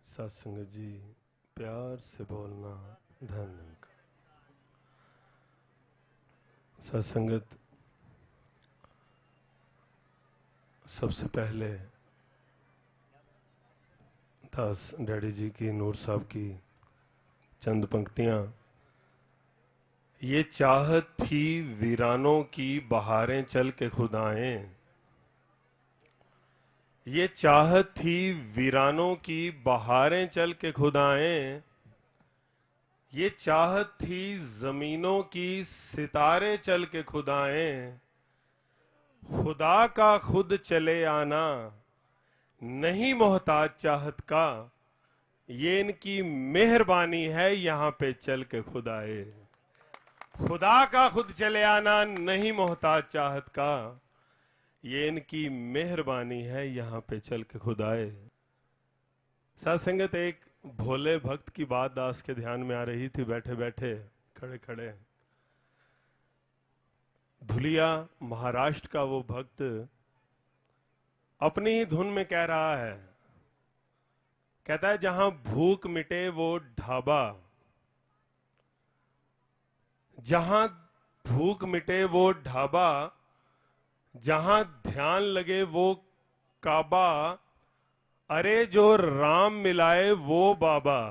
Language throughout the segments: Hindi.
सत्संग जी, प्यार से बोलना धर्म का। सत्संगत, सबसे पहले दास डैडी जी की, नूर साहब की चंद पंक्तियां। ये चाहत थी वीरानों की बहारें चल के खुद आएं। ये चाहत थी वीरानों की बहारें चल के खुद आएं। ये चाहत थी जमीनों की सितारे चल के खुद आएं। खुदा का खुद चले आना नहीं मोहताज चाहत का। ये इनकी मेहरबानी है यहां पे चल के खुद आए। खुदा का खुद चले आना नहीं मोहताज चाहत का। ये इनकी मेहरबानी है यहां पे चल के खुद आए। सत्संगत, एक भोले भक्त की बात दास के ध्यान में आ रही थी, बैठे बैठे, खड़े खड़े। धुलिया महाराष्ट्र का वो भक्त अपनी ही धुन में कह रहा है, कहता है जहां भूख मिटे वो ढाबा, जहां भूख मिटे वो ढाबा, जहां ध्यान लगे वो काबा, अरे जो राम मिलाए वो बाबा,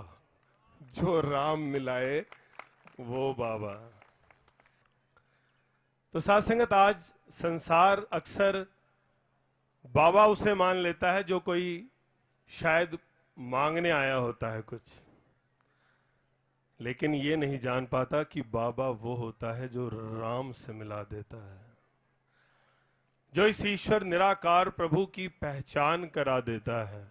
जो राम मिलाए वो बाबा। तो साथ संगत, आज संसार अक्सर बाबा उसे मान लेता है जो कोई शायद मांगने आया होता है कुछ, लेकिन ये नहीं जान पाता कि बाबा वो होता है जो राम से मिला देता है, जो इस ईश्वर निराकार प्रभु की पहचान करा देता है।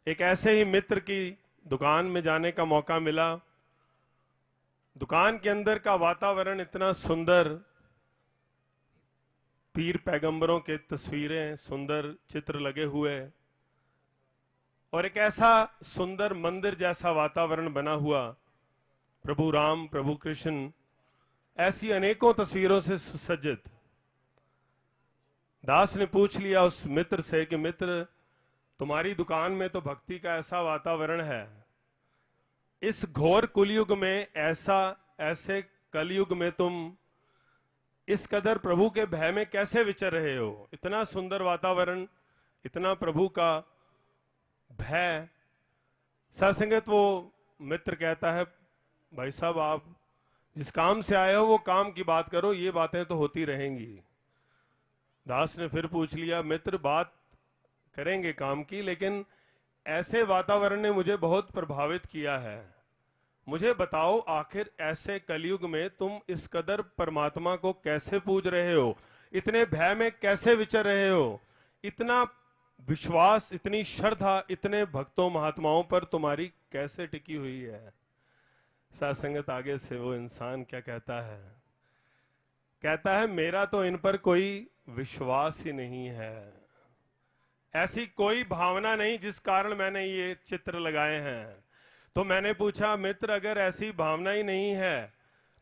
एक ऐसे ही मित्र की दुकान में जाने का मौका मिला। दुकान के अंदर का वातावरण इतना सुंदर, पीर पैगंबरों के तस्वीरें, सुंदर चित्र लगे हुए, और एक ऐसा सुंदर मंदिर जैसा वातावरण बना हुआ, प्रभु राम, प्रभु कृष्ण, ऐसी अनेकों तस्वीरों से सुसज्जित। दास ने पूछ लिया उस मित्र से कि मित्र, तुम्हारी दुकान में तो भक्ति का ऐसा वातावरण है, इस घोर कुलयुग में, ऐसे कलयुग में तुम इस कदर प्रभु के भय में कैसे विचर रहे हो? इतना सुंदर वातावरण, इतना प्रभु का भय। सत्संगत, वो मित्र कहता है, भाई साहब, आप जिस काम से आए हो वो काम की बात करो, ये बातें तो होती रहेंगी। दास ने फिर पूछ लिया, मित्र, बात करेंगे काम की, लेकिन ऐसे वातावरण ने मुझे बहुत प्रभावित किया है। मुझे बताओ, आखिर ऐसे कलयुग में तुम इस कदर परमात्मा को कैसे पूज रहे हो? इतने भय में कैसे विचर रहे हो? इतना विश्वास, इतनी श्रद्धा इतने भक्तों महात्माओं पर तुम्हारी कैसे टिकी हुई है? सत्संगत, आगे से वो इंसान क्या कहता है? कहता है, मेरा तो इन पर कोई विश्वास ही नहीं है, ऐसी कोई भावना नहीं जिस कारण मैंने ये चित्र लगाए हैं। तो मैंने पूछा, मित्र, अगर ऐसी भावना ही नहीं है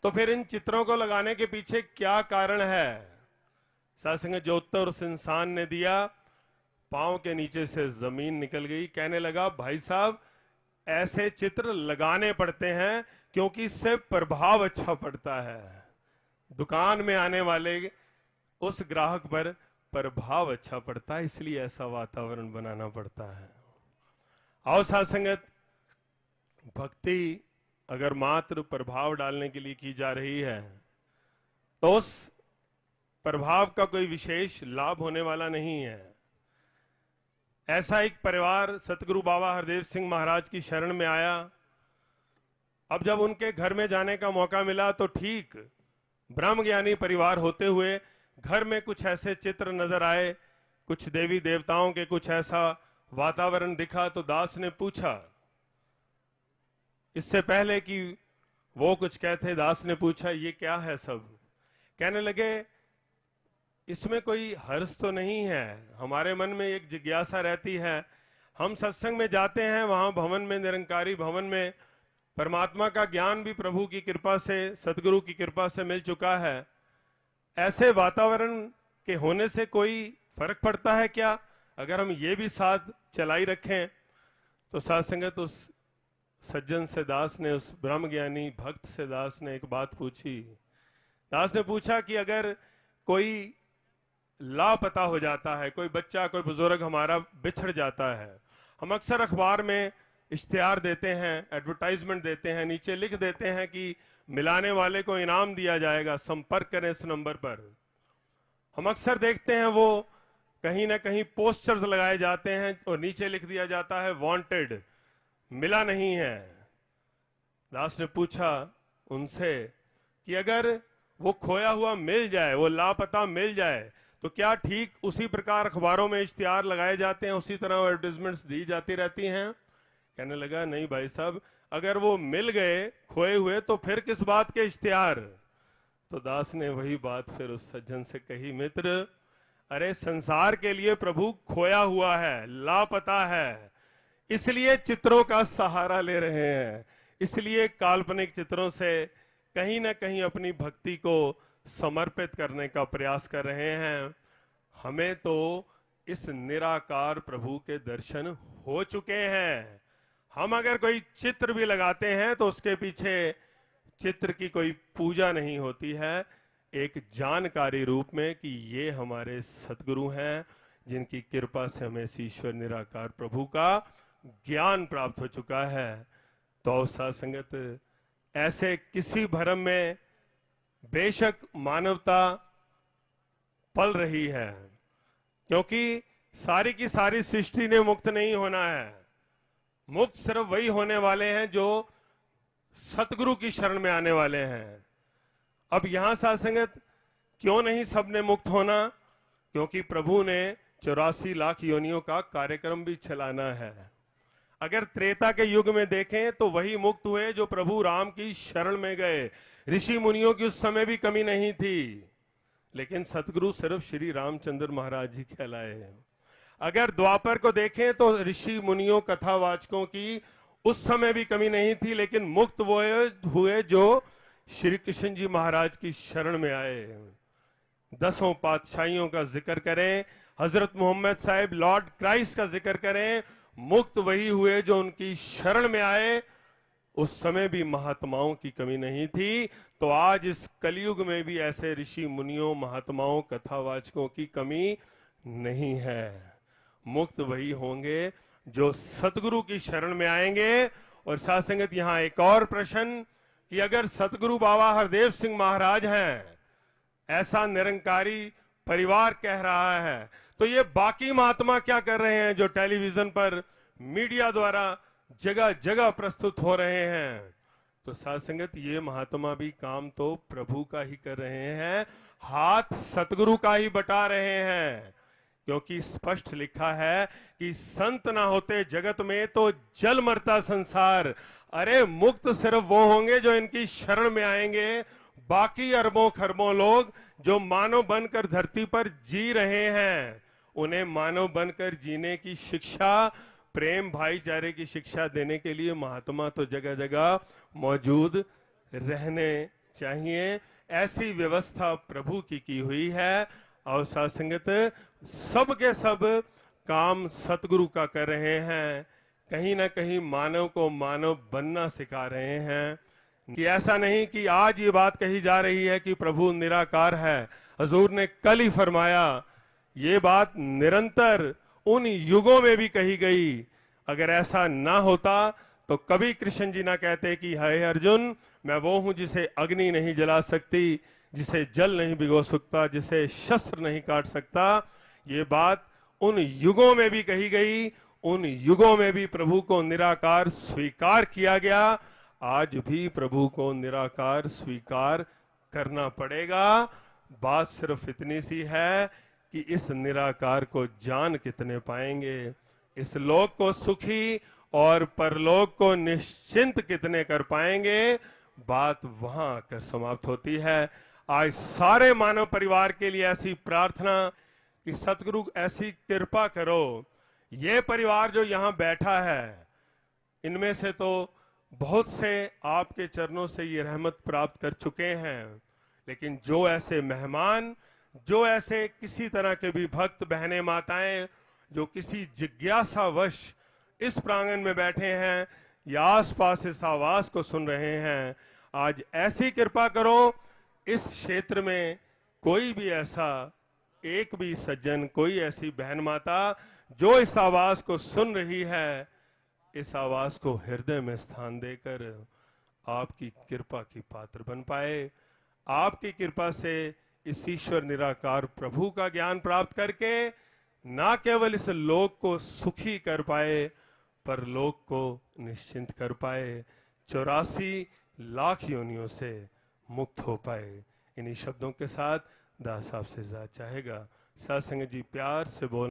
तो फिर इन चित्रों को लगाने के पीछे क्या कारण है? सत्संग, जो उत्तर उस इंसान ने दिया, पांव के नीचे से जमीन निकल गई। कहने लगा, भाई साहब, ऐसे चित्र लगाने पड़ते हैं क्योंकि इससे प्रभाव अच्छा पड़ता है, दुकान में आने वाले उस ग्राहक पर प्रभाव अच्छा पड़ता है, इसलिए ऐसा वातावरण बनाना पड़ता है। आओ सत्संगत, भक्ति अगर मात्र प्रभाव डालने के लिए की जा रही है तो उस प्रभाव का कोई विशेष लाभ होने वाला नहीं है। ऐसा एक परिवार सतगुरु बाबा हरदेव सिंह महाराज की शरण में आया। अब जब उनके घर में जाने का मौका मिला तो ठीक ब्रह्मज्ञानी परिवार होते हुए घर में कुछ ऐसे चित्र नजर आए, कुछ देवी देवताओं के कुछ ऐसा वातावरण दिखा। तो दास ने पूछा, इससे पहले कि वो कुछ कहते, दास ने पूछा, ये क्या है सब? कहने लगे, इसमें कोई हर्ष तो नहीं है, हमारे मन में एक जिज्ञासा रहती है। हम सत्संग में जाते हैं, वहां भवन में, निरंकारी भवन में परमात्मा का ज्ञान भी प्रभु की कृपा से, सतगुरु की कृपा से मिल चुका है। ऐसे वातावरण के होने से कोई फर्क पड़ता है क्या अगर हम ये भी साथ चलाई रखें? तो साथ संगत उस सज्जन से दास ने, उस ब्रह्म ज्ञानी भक्त से दास ने एक बात पूछी। दास ने पूछा कि अगर कोई लापता हो जाता है, कोई बच्चा, कोई बुजुर्ग हमारा बिछड़ जाता है, हम अक्सर अखबार में इश्तिहार देते हैं, एडवर्टाइजमेंट देते हैं, नीचे लिख देते हैं कि मिलाने वाले को इनाम दिया जाएगा, संपर्क करें इस नंबर पर। हम अक्सर देखते हैं वो कहीं ना कहीं पोस्टर्स लगाए जाते हैं और नीचे लिख दिया जाता है वांटेड, मिला नहीं है। दास ने पूछा उनसे कि अगर वो खोया हुआ मिल जाए, वो लापता मिल जाए, तो क्या ठीक उसी प्रकार अखबारों में इश्तिहार लगाए जाते हैं, उसी तरह एडवर्टाइजमेंट्स दी जाती रहती हैं? कहने लगा नहीं भाई साहब, अगर वो मिल गए खोए हुए तो फिर किस बात के इश्तिहार। तो दास ने वही बात फिर उस सज्जन से कही, मित्र अरे संसार के लिए प्रभु खोया हुआ है, लापता है, इसलिए चित्रों का सहारा ले रहे हैं, इसलिए काल्पनिक चित्रों से कहीं ना कहीं अपनी भक्ति को समर्पित करने का प्रयास कर रहे हैं। हमें तो इस निराकार प्रभु के दर्शन हो चुके हैं। हम अगर कोई चित्र भी लगाते हैं तो उसके पीछे चित्र की कोई पूजा नहीं होती है, एक जानकारी रूप में कि ये हमारे सतगुरु हैं, जिनकी कृपा से हमें इस ईश्वर निराकार प्रभु का ज्ञान प्राप्त हो चुका है। तो साथ संगत ऐसे किसी भ्रम में बेशक मानवता पल रही है, क्योंकि सारी की सारी सृष्टि ने मुक्त नहीं होना है। मुक्त सिर्फ वही होने वाले हैं जो सतगुरु की शरण में आने वाले हैं। अब यहां साथ संगत क्यों नहीं सबने मुक्त होना? क्योंकि प्रभु ने 84 लाख योनियों का कार्यक्रम भी चलाना है। अगर त्रेता के युग में देखें तो वही मुक्त हुए जो प्रभु राम की शरण में गए। ऋषि मुनियों की उस समय भी कमी नहीं थी, लेकिन सतगुरु सिर्फ श्री रामचंद्र महाराज जी कहलाए। अगर द्वापर को देखें तो ऋषि मुनियों कथावाचकों की उस समय भी कमी नहीं थी, लेकिन मुक्त वो हुए जो श्री कृष्ण जी महाराज की शरण में आए। 10 पातशाहियों का जिक्र करें, हजरत मोहम्मद साहिब लॉर्ड क्राइस्ट का जिक्र करें, मुक्त वही हुए जो उनकी शरण में आए। उस समय भी महात्माओं की कमी नहीं थी, तो आज इस कलयुग में भी ऐसे ऋषि मुनियों, महात्माओं, कथावाचकों की कमी नहीं है। मुक्त वही होंगे जो सतगुरु की शरण में आएंगे। और साथ संगत यहां एक और प्रश्न कि अगर सतगुरु बाबा हरदेव सिंह महाराज हैं, ऐसा निरंकारी परिवार कह रहा है, तो ये बाकी महात्मा क्या कर रहे हैं जो टेलीविजन पर मीडिया द्वारा जगह जगह प्रस्तुत हो रहे हैं? तो साथ संगत ये महात्मा भी काम तो प्रभु का ही कर रहे हैं, हाथ सतगुरु का ही बटा रहे हैं। क्योंकि स्पष्ट लिखा है कि संत ना होते जगत में तो जल मरता संसार। अरे मुक्त सिर्फ वो होंगे जो इनकी शरण में आएंगे। बाकी अरबों खरबों लोग जो मानव बनकर धरती पर जी रहे हैं, उन्हें मानव बनकर जीने की शिक्षा, प्रेम भाईचारे की शिक्षा देने के लिए महात्मा तो जगह जगह मौजूद रहने चाहिए। ऐसी व्यवस्था प्रभु की हुई है। और साथ संगत सब के सब काम सतगुरु का कर रहे हैं, कहीं ना कहीं मानव को मानव बनना सिखा रहे हैं। कि ऐसा नहीं कि आज ये बात कही जा रही है कि प्रभु निराकार है। हजूर ने कल ही फरमाया, ये बात निरंतर उन युगों में भी कही गई। अगर ऐसा ना होता तो कभी कृष्ण जी ना कहते कि हे अर्जुन, मैं वो हूं जिसे अग्नि नहीं जला सकती, जिसे जल नहीं भिगो सकता, जिसे शस्त्र नहीं काट सकता। ये बात उन युगों में भी कही गई, उन युगों में भी प्रभु को निराकार स्वीकार किया गया। आज भी प्रभु को निराकार स्वीकार करना पड़ेगा। बात सिर्फ इतनी सी है कि इस निराकार को जान कितने पाएंगे, इस लोक को सुखी और परलोक को निश्चिंत कितने कर पाएंगे। बात वहां आकर समाप्त होती है। आज सारे मानव परिवार के लिए ऐसी प्रार्थना कि सतगुरु ऐसी कृपा करो। ये परिवार जो यहां बैठा है, इनमें से तो बहुत से आपके चरणों से ये रहमत प्राप्त कर चुके हैं, लेकिन जो ऐसे मेहमान, जो ऐसे किसी तरह के भी भक्त बहने माताएं जो किसी जिज्ञासावश इस प्रांगण में बैठे हैं या आसपास इस आवाज को सुन रहे हैं, आज ऐसी कृपा करो इस क्षेत्र में कोई भी ऐसा एक भी सज्जन, कोई ऐसी बहन माता जो इस आवाज को सुन रही है, इस आवाज को हृदय में स्थान देकर आपकी कृपा की पात्र बन पाए। आपकी कृपा से इस ईश्वर निराकार प्रभु का ज्ञान प्राप्त करके ना केवल इस लोक को सुखी कर पाए, पर लोक को निश्चिंत कर पाए, 84 लाख योनियों से मुक्त हो पाए। इन्हीं शब्दों के साथ दास साहब से चाहेगा सत्संग जी प्यार से बोल।